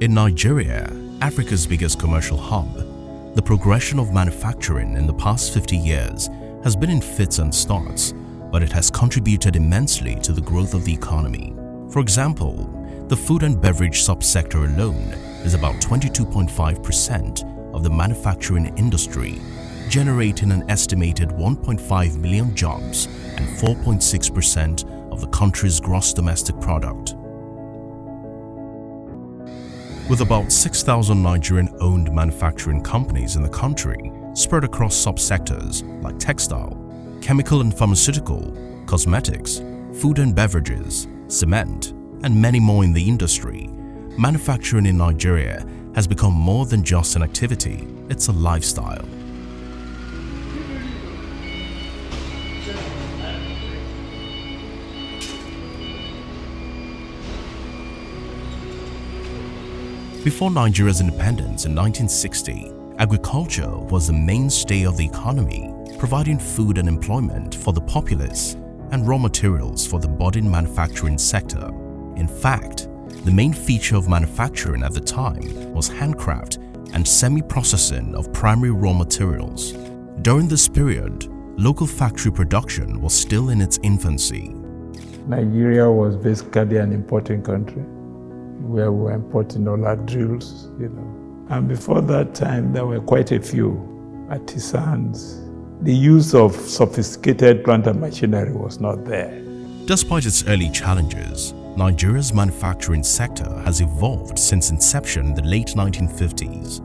In Nigeria, Africa's biggest commercial hub, the progression of manufacturing in the past 50 years has been in fits and starts, but it has contributed immensely to the growth of the economy. For example, the food and beverage subsector alone is about 22.5% of the manufacturing industry, generating an estimated 1.5 million jobs and 4.6% of the country's gross domestic product. With about 6,000 Nigerian-owned manufacturing companies in the country spread across subsectors like textile, chemical and pharmaceutical, cosmetics, food and beverages, cement, and many more in the industry, manufacturing in Nigeria has become more than just an activity, it's a lifestyle. Before Nigeria's independence in 1960, agriculture was the mainstay of the economy, providing food and employment for the populace and raw materials for the budding manufacturing sector. In fact, the main feature of manufacturing at the time was handcraft and semi-processing of primary raw materials. During this period, local factory production was still in its infancy. Nigeria was basically an importing country, where we were importing all our drills, And before that time, there were quite a few artisans. The use of sophisticated plant and machinery was not there. Despite its early challenges, Nigeria's manufacturing sector has evolved since inception in the late 1950s.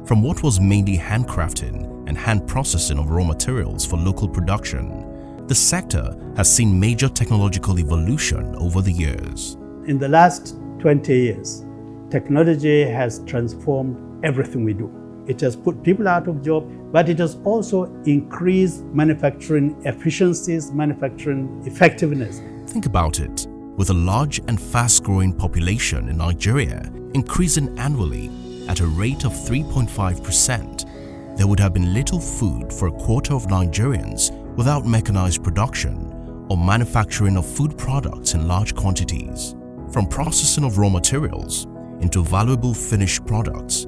From what was mainly handcrafting and hand processing of raw materials for local production, the sector has seen major technological evolution over the years. In the last 20 years, technology has transformed everything we do. It has put people out of job, but it has also increased manufacturing efficiencies, manufacturing effectiveness. Think about it. With a large and fast-growing population in Nigeria increasing annually at a rate of 3.5%, there would have been little food for a quarter of Nigerians without mechanized production or manufacturing of food products in large quantities. From processing of raw materials into valuable finished products,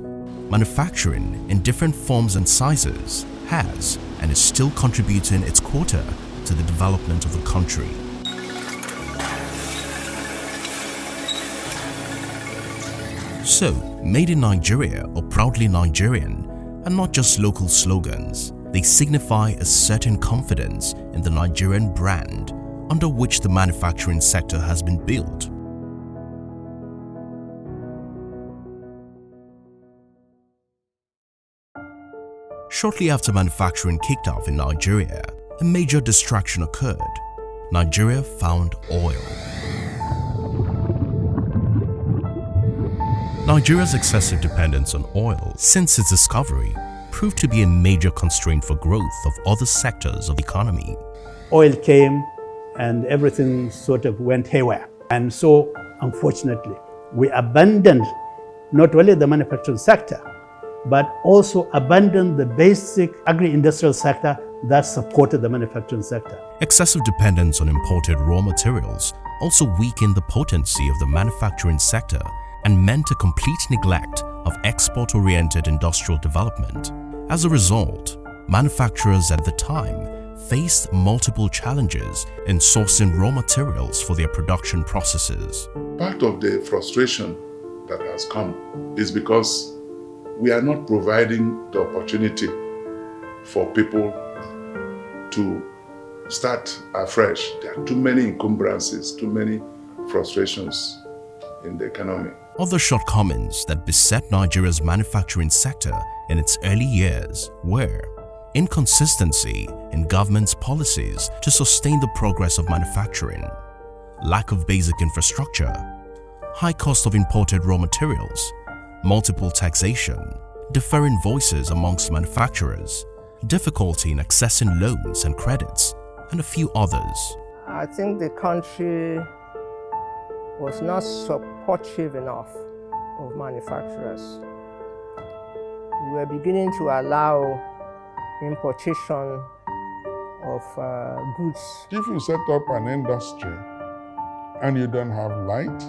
manufacturing in different forms and sizes has and is still contributing its quota to the development of the country. So, Made in Nigeria or Proudly Nigerian are not just local slogans, they signify a certain confidence in the Nigerian brand under which the manufacturing sector has been built. Shortly after manufacturing kicked off in Nigeria, a major distraction occurred. Nigeria found oil. Nigeria's excessive dependence on oil since its discovery proved to be a major constraint for growth of other sectors of the economy. Oil came and everything sort of went haywire. And so, unfortunately, we abandoned not only the manufacturing sector, but also abandoned the basic agri-industrial sector that supported the manufacturing sector. Excessive dependence on imported raw materials also weakened the potency of the manufacturing sector and meant a complete neglect of export-oriented industrial development. As a result, manufacturers at the time faced multiple challenges in sourcing raw materials for their production processes. Part of the frustration that has come is because we are not providing the opportunity for people to start afresh. There are too many encumbrances, too many frustrations in the economy. Other shortcomings that beset Nigeria's manufacturing sector in its early years were inconsistency in government's policies to sustain the progress of manufacturing, lack of basic infrastructure, high cost of imported raw materials, multiple taxation, differing voices amongst manufacturers, difficulty in accessing loans and credits, and a few others. I think the country was not supportive enough of manufacturers. We were beginning to allow importation of goods. If you set up an industry and you don't have light,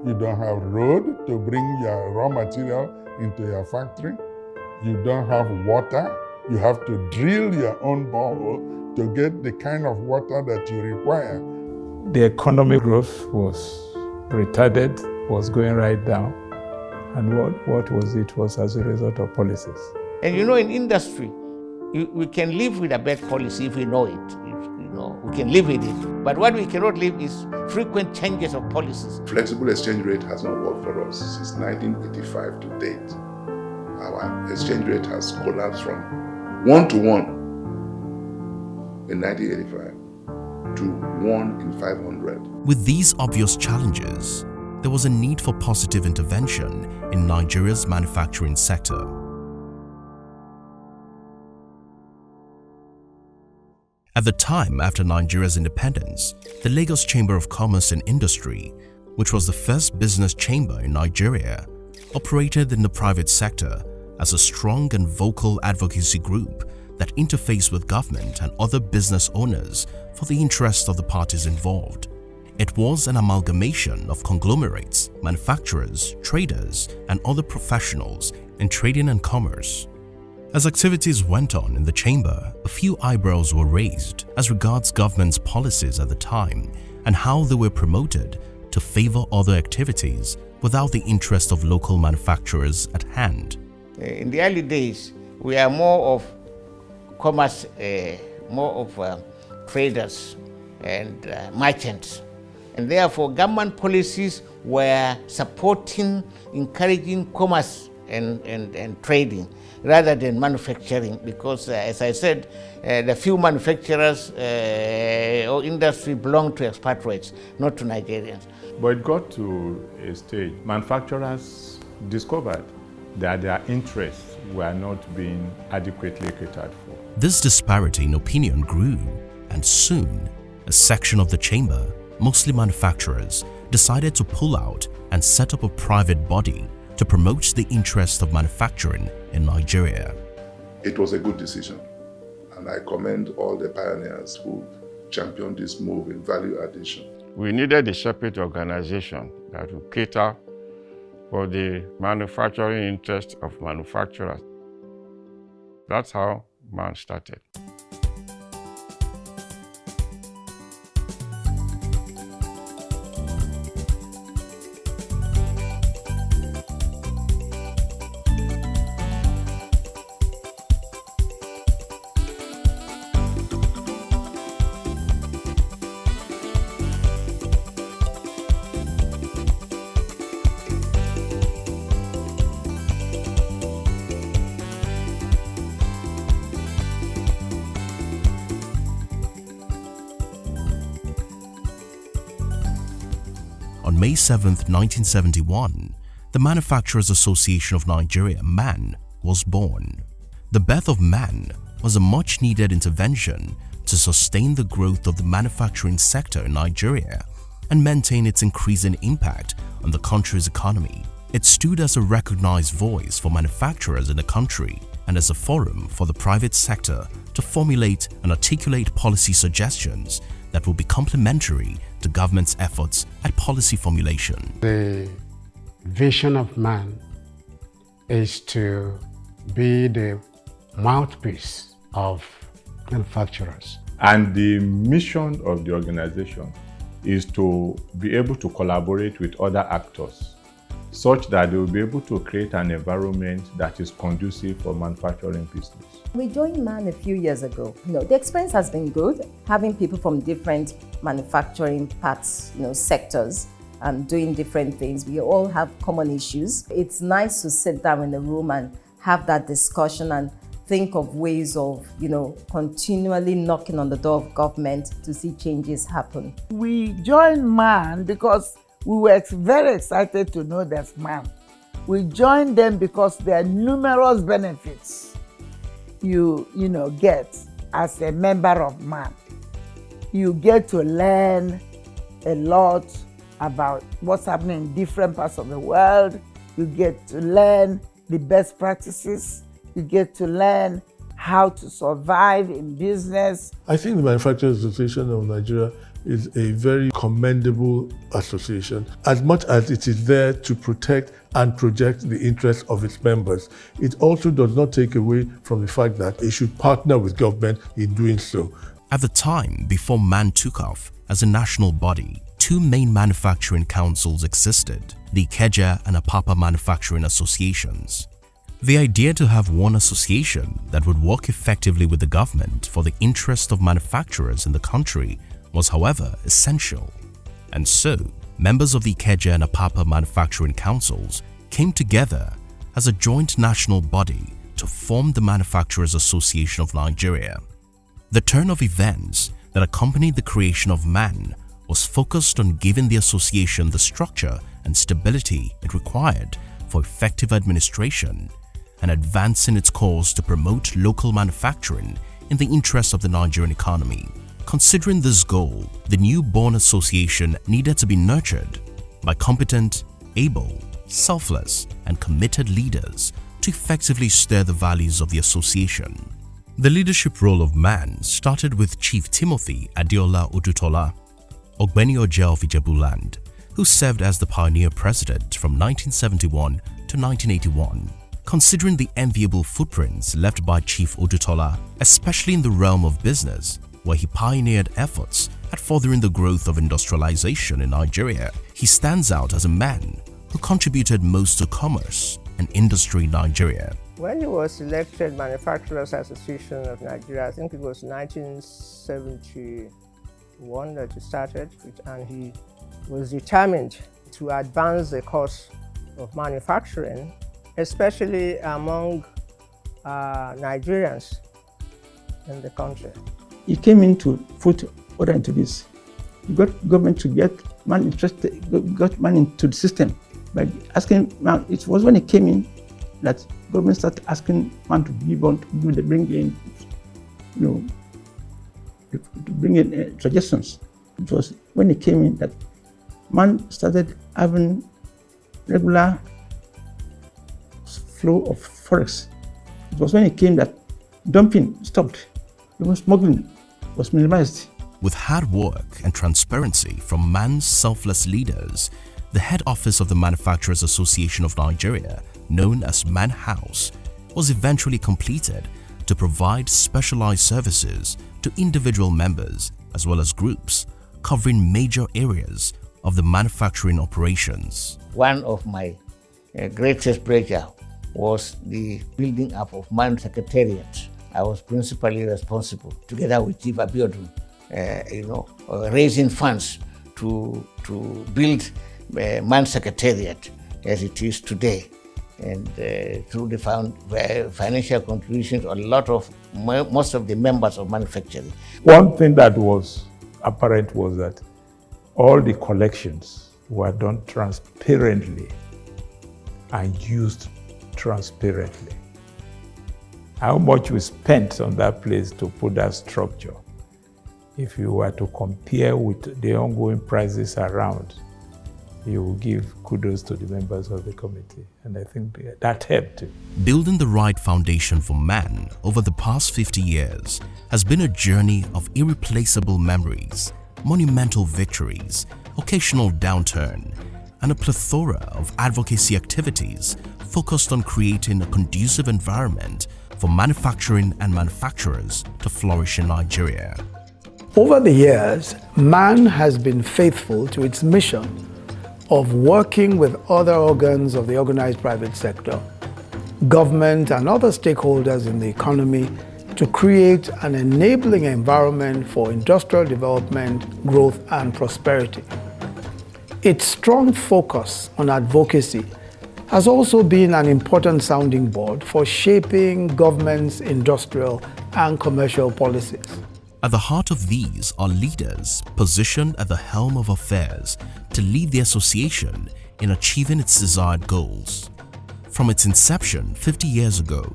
You don't have road to bring your raw material into your factory. You don't have water. You have to drill your own borehole to get the kind of water that you require. The economic growth was retarded, was going right down. And what was it? Was as a result of policies. And you know, in industry, we can live with a bad policy if we know it. We can live with it. But what we cannot live is frequent changes of policies. Flexible exchange rate has not worked for us since 1985 to date. Our exchange rate has collapsed from 1 to 1 in 1985 to 1 in 500. With these obvious challenges, there was a need for positive intervention in Nigeria's manufacturing sector. At the time after Nigeria's independence, the Lagos Chamber of Commerce and Industry, which was the first business chamber in Nigeria, operated in the private sector as a strong and vocal advocacy group that interfaced with government and other business owners for the interests of the parties involved. It was an amalgamation of conglomerates, manufacturers, traders, and other professionals in trading and commerce. As activities went on in the chamber, a few eyebrows were raised as regards government's policies at the time and how they were promoted to favor other activities without the interest of local manufacturers at hand. In the early days, we are more of commerce, more of traders and merchants. And therefore, government policies were supporting, encouraging commerce and trading rather than manufacturing, because as I said, the few manufacturers or industry belong to expatriates, not to Nigerians. But it got to a stage, manufacturers discovered that their interests were not being adequately catered for. This disparity in opinion grew, and soon a section of the chamber, mostly manufacturers, decided to pull out and set up a private body to promote the interest of manufacturing in Nigeria. It was a good decision, and I commend all the pioneers who championed this move in value addition. We needed a separate organization that would cater for the manufacturing interest of manufacturers. That's how MAN started. On May 7, 1971, the Manufacturers Association of Nigeria, MAN, was born. The birth of MAN was a much-needed intervention to sustain the growth of the manufacturing sector in Nigeria and maintain its increasing impact on the country's economy. It stood as a recognized voice for manufacturers in the country and as a forum for the private sector to formulate and articulate policy suggestions that will be complementary to government's efforts at policy formulation. The vision of MAN is to be the mouthpiece of manufacturers. And the mission of the organization is to be able to collaborate with other actors such that they will be able to create an environment that is conducive for manufacturing business. We joined MAN a few years ago. The experience has been good, having people from different manufacturing parts, sectors, doing different things. We all have common issues. It's nice to sit down in the room and have that discussion and think of ways of, continually knocking on the door of government to see changes happen. We joined MAN because we were very excited to know there's MAN. We joined them because there are numerous benefits you get as a member of MAN. You get to learn a lot about what's happening in different parts of the world. You get to learn the best practices. You get to learn how to survive in business. I think the Manufacturers Association of Nigeria is a very commendable association, as much as it is there to protect and project the interests of its members. It also does not take away from the fact that it should partner with government in doing so. At the time before MAN took off as a national body, two main manufacturing councils existed, the Ikeja and Apapa manufacturing associations. The idea to have one association that would work effectively with the government for the interest of manufacturers in the country was, however, essential. And so, members of the Ikeja and Apapa manufacturing councils came together as a joint national body to form the Manufacturers Association of Nigeria. The turn of events that accompanied the creation of MAN was focused on giving the association the structure and stability it required for effective administration and advancing its cause to promote local manufacturing in the interest of the Nigerian economy. Considering this goal, the newborn association needed to be nurtured by competent, able, selfless, and committed leaders to effectively stir the values of the association. The leadership role of MAN started with Chief Timothy Adeola Odutola, Ogbeni Oje of Ijebuland, who served as the pioneer president from 1971 to 1981. Considering the enviable footprints left by Chief Odutola, especially in the realm of business, where he pioneered efforts at furthering the growth of industrialization in Nigeria, he stands out as a man who contributed most to commerce and industry in Nigeria. When he was elected Manufacturers Association of Nigeria, I think it was 1971 that he started, and he was determined to advance the cause of manufacturing, especially among Nigerians in the country. He came in to put order into this. He got government to get man interested, got man into the system by asking man. It was when he came in that government started asking man to bring in, to bring in suggestions. It was when he came in that man started having regular flow of forex. It was when he came that dumping stopped. Even smuggling was minimized. With hard work and transparency from MAN's selfless leaders, the head office of the Manufacturers Association of Nigeria, known as MAN House, was eventually completed to provide specialized services to individual members as well as groups, covering major areas of the manufacturing operations. One of my greatest breakthroughs was the building up of MAN Secretariat. I was principally responsible, together with Chief Abiodun, raising funds to build MAN Secretariat as it is today. And through the financial contributions, most of the members of manufacturing. One thing that was apparent was that all the collections were done transparently and used transparently. How much we spent on that place to put that structure, if you were to compare with the ongoing prices around, you will give kudos to the members of the committee. And I think that helped. Building the right foundation for MAN over the past 50 years has been a journey of irreplaceable memories, monumental victories, occasional downturn, and a plethora of advocacy activities focused on creating a conducive environment for manufacturing and manufacturers to flourish in Nigeria. Over the years, MAN has been faithful to its mission of working with other organs of the organized private sector, government and other stakeholders in the economy to create an enabling environment for industrial development, growth and prosperity. Its strong focus on advocacy has also been an important sounding board for shaping government's industrial and commercial policies. At the heart of these are leaders positioned at the helm of affairs to lead the association in achieving its desired goals. From its inception 50 years ago,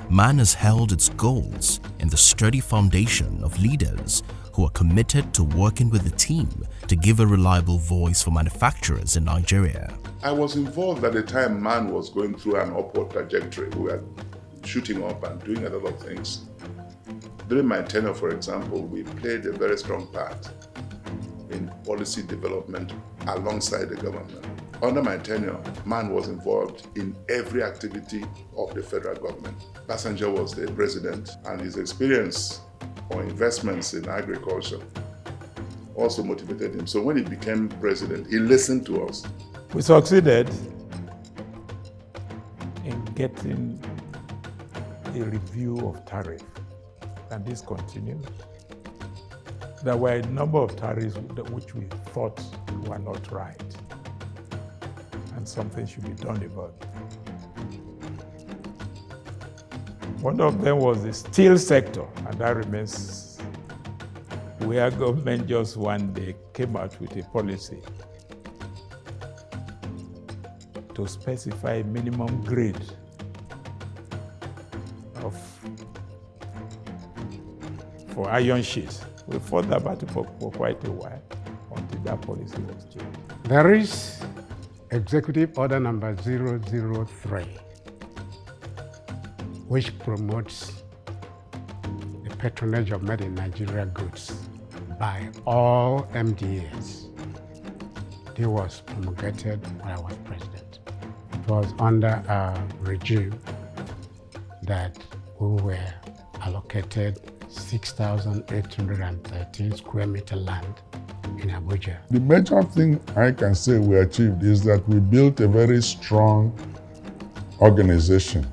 MAN has held its goals in the sturdy foundation of leaders who are committed to working with the team to give a reliable voice for manufacturers in Nigeria. I was involved at the time MAN was going through an upward trajectory. We were shooting up and doing a lot of things. During my tenure, for example, we played a very strong part in policy development alongside the government. Under my tenure, MAN was involved in every activity of the federal government. Passenger was the president, and his experience or investments in agriculture also motivated him. So when he became president, he listened to us. We succeeded in getting a review of tariff, and this continued. There were a number of tariffs which we thought were not right, and something should be done about it. One of them was the steel sector, and that remains where government just one day came out with a policy to specify minimum grade for iron sheets. We fought that battle for quite a while until that policy was changed. There is Executive Order number 003, which promotes the patronage of made in Nigeria goods by all MDAs. It was promulgated when I was president. It was under a regime that we were allocated 6,813 square meter land in Abuja. The major thing I can say we achieved is that we built a very strong organization.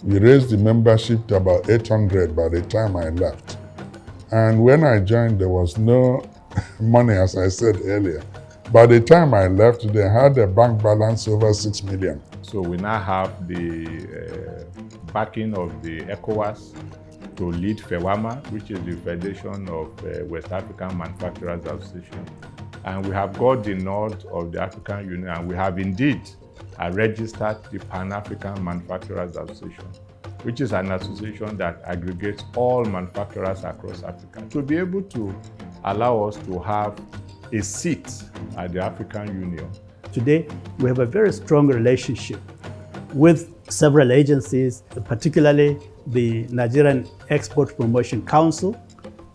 We raised the membership to about 800 by the time I left. And when I joined, there was no money, as I said earlier. By the time I left, they had a bank balance over 6 million. So we now have the backing of the ECOWAS to lead FEWAMA, which is the Federation of West African Manufacturers Association. And we have got the nod of the African Union, and we have indeed registered the Pan-African Manufacturers Association, which is an association that aggregates all manufacturers across Africa, to be able to allow us to have a seat at the African Union. Today, we have a very strong relationship with several agencies, particularly the Nigerian Export Promotion Council,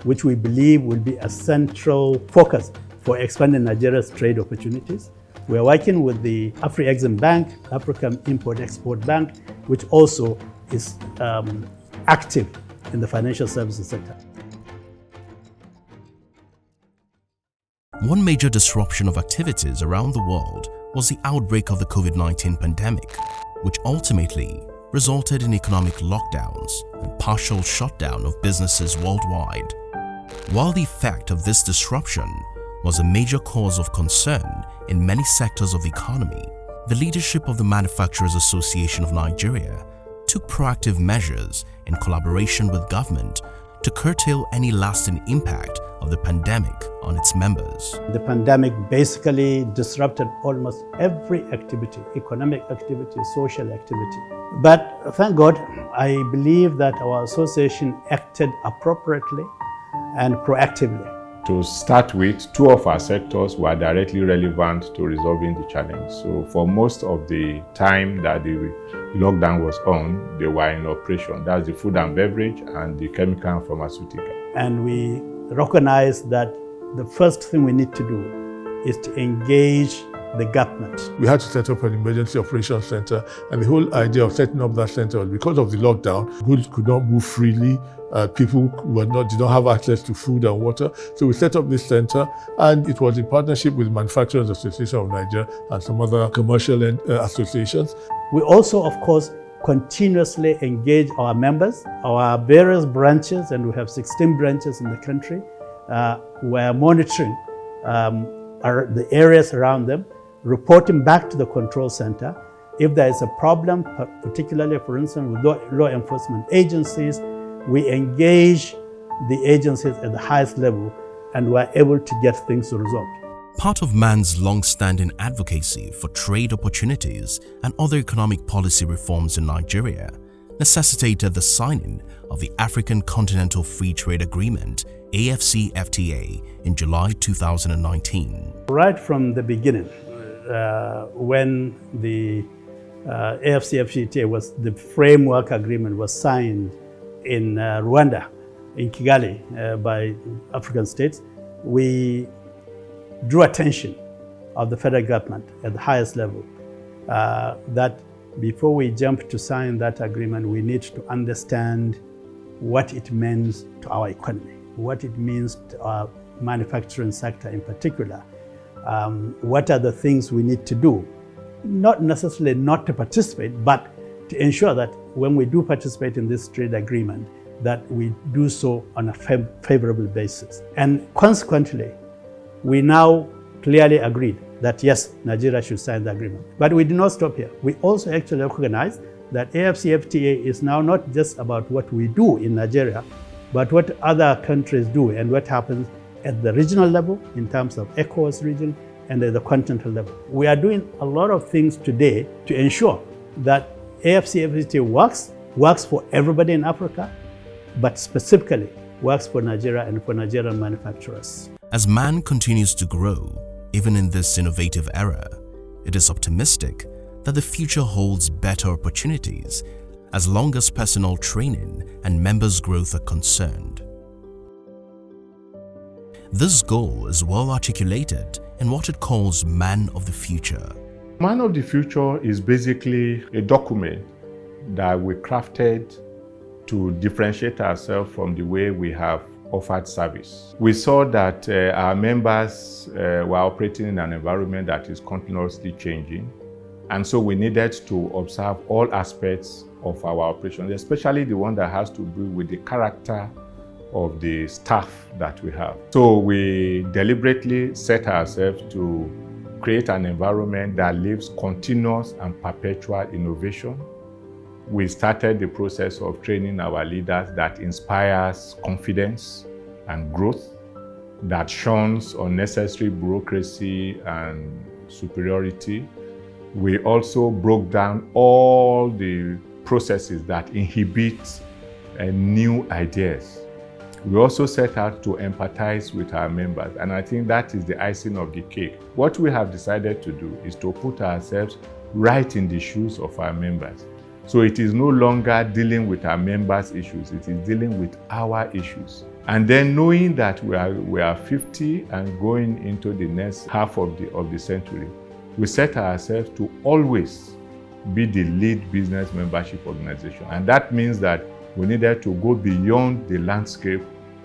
which we believe will be a central focus for expanding Nigeria's trade opportunities. We are working with the Afri-Exim Bank, African Import-Export Bank, which also is active in the financial services sector. One major disruption of activities around the world was the outbreak of the COVID-19 pandemic, which ultimately resulted in economic lockdowns and partial shutdown of businesses worldwide. While the effect of this disruption was a major cause of concern in many sectors of the economy, the leadership of the Manufacturers Association of Nigeria took proactive measures in collaboration with government to curtail any lasting impact of the pandemic on its members. The pandemic basically disrupted almost every activity, economic activity, social activity. But thank God, I believe that our association acted appropriately and proactively. To start with, two of our sectors were directly relevant to resolving the challenge. So for most of the time that the lockdown was on, they were in operation. That's the food and beverage and the chemical and pharmaceutical. And we recognize that the first thing we need to do is to engage the government. We had to set up an emergency operations center, and the whole idea of setting up that center was because of the lockdown, goods could not move freely, people did not have access to food and water. So we set up this center, and it was in partnership with the Manufacturers Association of Nigeria and some other commercial associations. We also, of course, continuously engage our members, our various branches, and we have 16 branches in the country. We are monitoring the areas around them, reporting back to the control center. If there is a problem, particularly, for instance, with law enforcement agencies, we engage the agencies at the highest level, and we're able to get things resolved. Part of MAN's long-standing advocacy for trade opportunities and other economic policy reforms in Nigeria necessitated the signing of the African Continental Free Trade Agreement, AFCFTA, in July 2019. Right from the beginning, when the AFCFTA the framework agreement was signed in Rwanda, in Kigali, by African states, we drew attention of the federal government at the highest level that before we jump to sign that agreement, we need to understand what it means to our economy, what it means to our manufacturing sector in particular. What are the things we need to do? Not necessarily not to participate, but to ensure that when we do participate in this trade agreement, that we do so on a favorable basis. And consequently, we now clearly agreed that yes, Nigeria should sign the agreement. But we did not stop here. We also actually recognize that AFCFTA is now not just about what we do in Nigeria, but what other countries do and what happens at the regional level in terms of ECOWAS region and at the continental level. We are doing a lot of things today to ensure that AFCFTA works for everybody in Africa, but specifically works for Nigeria and for Nigerian manufacturers. As man continues to grow, even in this innovative era, it is optimistic that the future holds better opportunities as long as personal training and members' growth are concerned. This goal is well articulated in what it calls Man of the Future. Man of the Future is basically a document that we crafted to differentiate ourselves from the way we have offered service. We saw that our members were operating in an environment that is continuously changing, and so we needed to observe all aspects of our operations, especially the one that has to do with the character of the staff that we have. So we deliberately set ourselves to create an environment that lives continuous and perpetual innovation. We started the process of training our leaders that inspires confidence and growth, that shuns unnecessary bureaucracy and superiority. We also broke down all the processes that inhibit new ideas. We also set out to empathize with our members, and I think that is the icing of the cake. What we have decided to do is to put ourselves right in the shoes of our members. So it is no longer dealing with our members' issues, it is dealing with our issues. And then knowing that we are 50 and going into the next half of the century, we set ourselves to always be the lead business membership organization. And that means that we needed to go beyond the landscape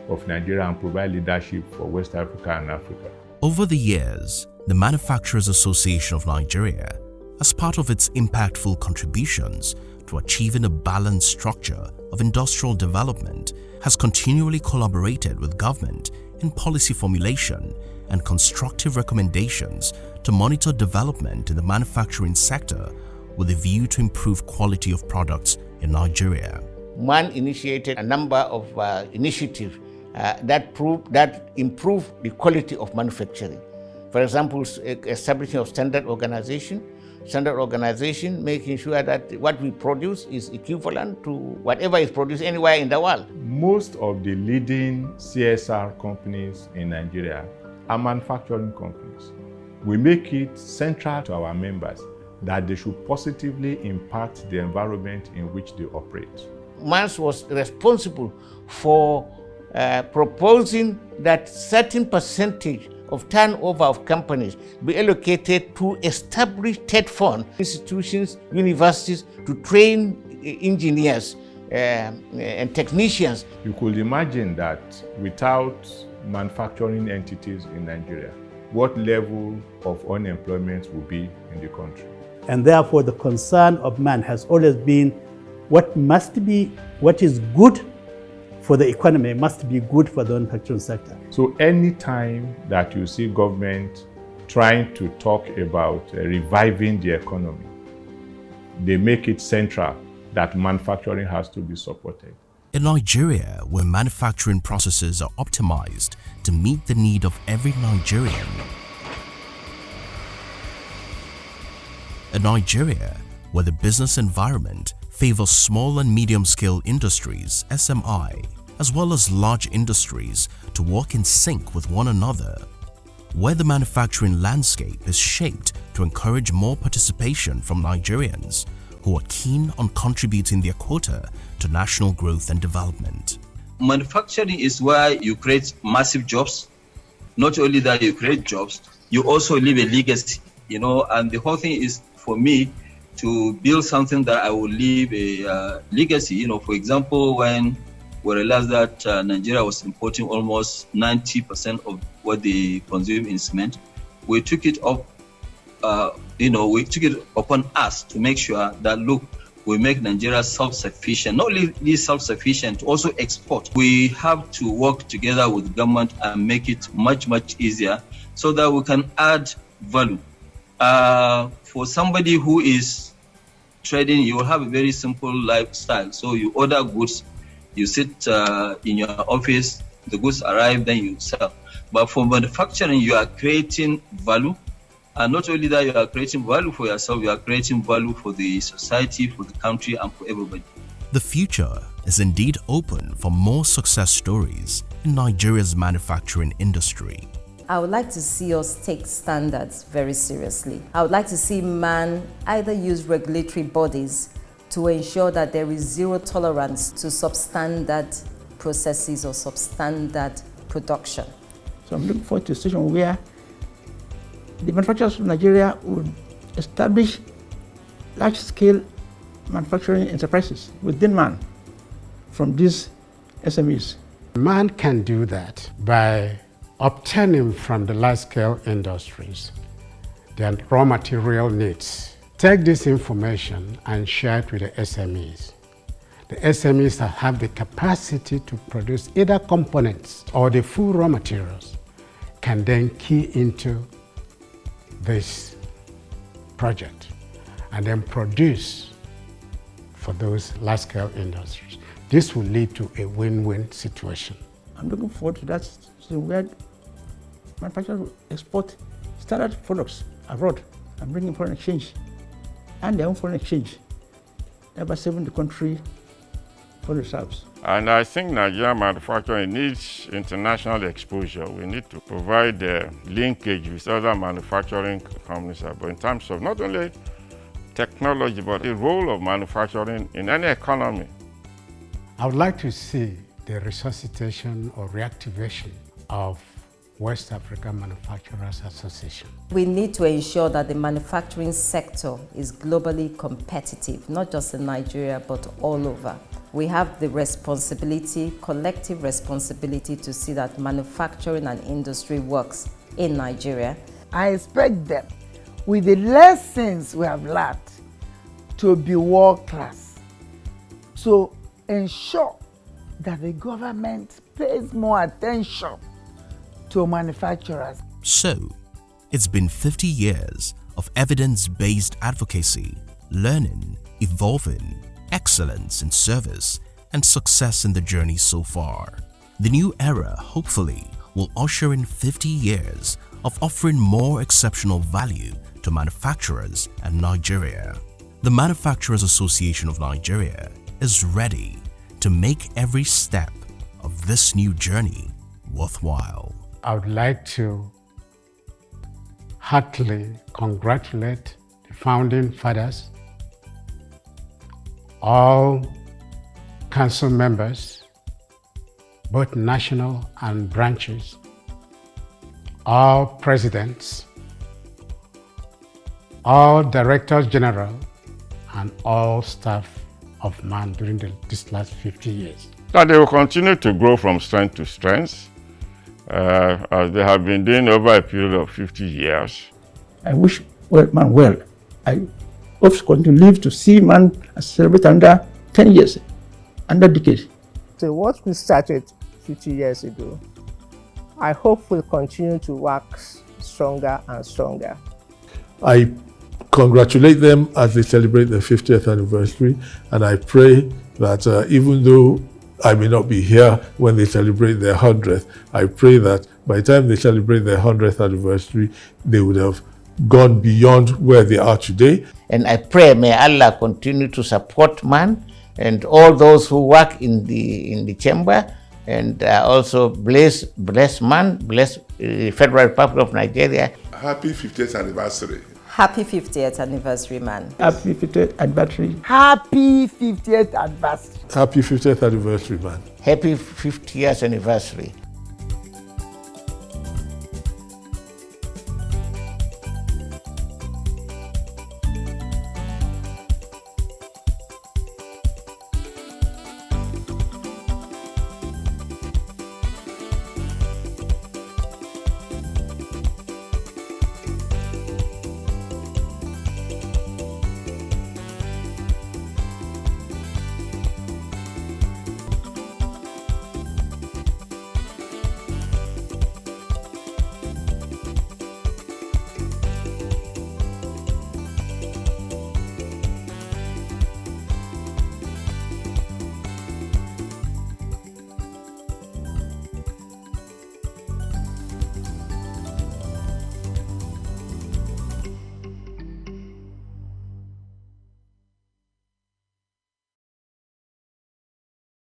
of Nigeria and provide leadership for West Africa and Africa. Over the years, the Manufacturers Association of Nigeria, as part of its impactful contributions to achieving a balanced structure of industrial development, has continually collaborated with government in policy formulation and constructive recommendations to monitor development in the manufacturing sector with a view to improve quality of products in Nigeria. MAN initiated a number of initiatives that improve the quality of manufacturing. For example, establishing of standard organization, making sure that what we produce is equivalent to whatever is produced anywhere in the world. Most of the leading CSR companies in Nigeria are manufacturing companies. We make it central to our members that they should positively impact the environment in which they operate. MANS was responsible for proposing that certain percentage of turnover of companies be allocated to established TED fund institutions, universities to train engineers and technicians. You could imagine that without manufacturing entities in Nigeria, what level of unemployment will be in the country. And therefore the concern of MAN has always been what is good for the economy must be good for the manufacturing sector. So any time that you see government trying to talk about reviving the economy, they make it central that manufacturing has to be supported. In Nigeria, where manufacturing processes are optimized to meet the need of every Nigerian. In Nigeria, where the business environment favors small and medium-scale industries, SMI, as well as large industries to work in sync with one another, where the manufacturing landscape is shaped to encourage more participation from Nigerians who are keen on contributing their quota to national growth and development. Manufacturing is where you create massive jobs not only that you create jobs, you also leave a legacy, you know, and the whole thing is for me to build something that I will leave a legacy. You know, for example, when we realized that Nigeria was importing almost 90% of what they consume in cement, we took it up, we took it upon us to make sure that, look, we make Nigeria self-sufficient, not only self-sufficient, also export. We have to work together with government and make it much, much easier so that we can add value. For somebody who is trading, you will have a very simple lifestyle. So you order goods, you sit in your office, the goods arrive, then you sell. But for manufacturing, you are creating value. And not only that, you are creating value for yourself, you are creating value for the society, for the country, and for everybody. The future is indeed open for more success stories in Nigeria's manufacturing industry. I would like to see us take standards very seriously. I would like to see MAN either use regulatory bodies to ensure that there is zero tolerance to substandard processes or substandard production. So I'm looking forward to a situation where the manufacturers of Nigeria would establish large-scale manufacturing enterprises within MAN from these SMEs. MAN can do that by obtaining from the large-scale industries their raw material needs. Take this information and share it with the SMEs. The SMEs that have the capacity to produce either components or the full raw materials can then key into this project and then produce for those large-scale industries. This will lead to a win-win situation. I'm looking forward to that situation where manufacturers will export standard products abroad and bring in foreign exchange and their own foreign exchange, thereby saving the country for reserves. And I think Nigerian manufacturing needs international exposure. We need to provide linkage with other manufacturing companies, but in terms of not only technology, but the role of manufacturing in any economy. I would like to see the resuscitation or reactivation of West African Manufacturers Association. We need to ensure that the manufacturing sector is globally competitive, not just in Nigeria, but all over. We have the responsibility, collective responsibility, to see that manufacturing and industry works in Nigeria. I expect them, with the lessons we have learned, to be world class. So ensure that the government pays more attention to manufacturers. So, it's been 50 years of evidence-based advocacy, learning, evolving, excellence in service, and success in the journey so far. The new era, hopefully, will usher in 50 years of offering more exceptional value to manufacturers and Nigeria. The Manufacturers Association of Nigeria is ready to make every step of this new journey worthwhile. I would like to heartily congratulate the founding fathers, all council members, both national and branches, all presidents, all directors general, and all staff of MAN during this last 50 years. That they will continue to grow from strength to strength, as they have been doing over a period of 50 years. I wish MAN well. I hope to continue to live to see MAN celebrate under 10 years, under decade. So what we started 50 years ago, I hope will continue to work stronger and stronger. I congratulate them as they celebrate their 50th anniversary, and I pray that even though I may not be here when they celebrate their 100th, I pray that by the time they celebrate their 100th anniversary, they would have gone beyond where they are today. And I pray may Allah continue to support MAN and all those who work in the chamber, and also bless MAN, bless the Federal Republic of Nigeria. Happy 50th anniversary. Happy 50th anniversary, MAN. Happy 50th anniversary. Happy 50th anniversary. Happy 50th anniversary, MAN. Happy 50th anniversary.